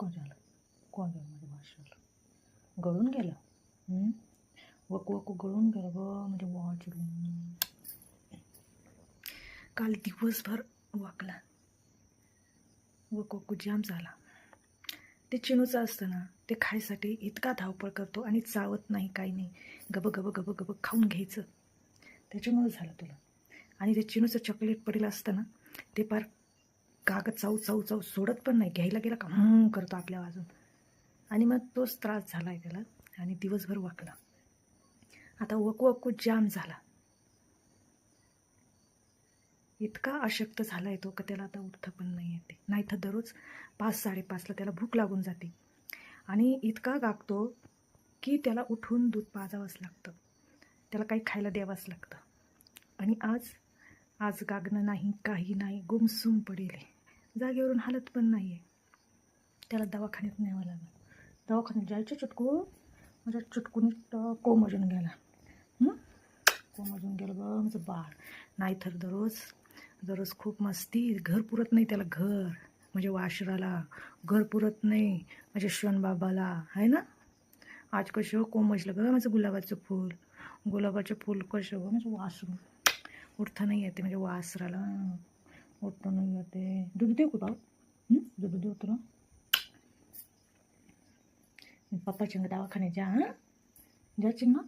कोण झालं माझं वासर गळून गेलं. वकू वकू गळून गेलं ग म्हणजे वाचलं. काल दिवसभर वाकला, वकू जाम झाला. ते चिनूचं असतं ना, ते खायसाठी इतका धावपळ करतो आणि चावत नाही, काही नाही, गब खाऊन घ्यायचं. त्याच्यामुळं झालं तुला. आणि ते चिनूचं चॉकलेट पडेल असतं ना, ते पार कागद चावू सोडत पण नाही. घ्यायला गेला का करतो आपल्या वाजून. आणि मग तोच त्रास झाला आहे त्याला आणि दिवसभर वाकला. आता वकू जाम झाला. इतका अशक्त झाला आहे तो का त्याला आता उठता पण नाही येते. नाही तर दररोज 5-5:30ला त्याला भूक लागून जाते आणि इतका गागतो की त्याला उठून दूध पाजावंच लागतं, त्याला काही खायला द्यावंच लागतं. आणि आज गागणं नाही, काही नाही, गुमसुम पडेल, जागेवरून हालत पण नाही आहे. त्याला दवाखान्यात न्यावं लागलं. दवाखान्यात जायचं चुटकू, माझ्या चुटकून कोमजून गेला. कोमजून गेलं ग माझं बाळ. नाही तर दररोज खूप मस्ती. घर पुरत नाही त्याला, घर म्हणजे वाशराला घर पुरत नाही, माझ्या शोनबाबाला आहे ना. आज कसं कोमजलं ग माझं गुलाबाचं फूल कसं ग माझं वासरू. उठता नाही येते म्हणजे वासराला, उठता नाही येते. दूध देऊ का दूध देऊ तुला? पप्पाच्या दवाखान्यात जा. जायची ना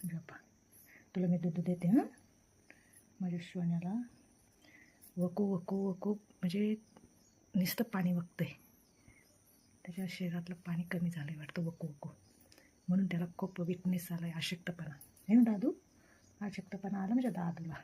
बापा, तुला मी दूध देते. माझ्या सोन्याला वकू म्हणजे नुसतं पाणी वकतंय. त्याच्या शरीरातलं पाणी कमी झालं आहे वाटतं वकू. म्हणून त्याला खूप विकनेस आला आहे, अशक्तपणा. हे ना दादू, अशक्तपणा आला माझ्या दादूला.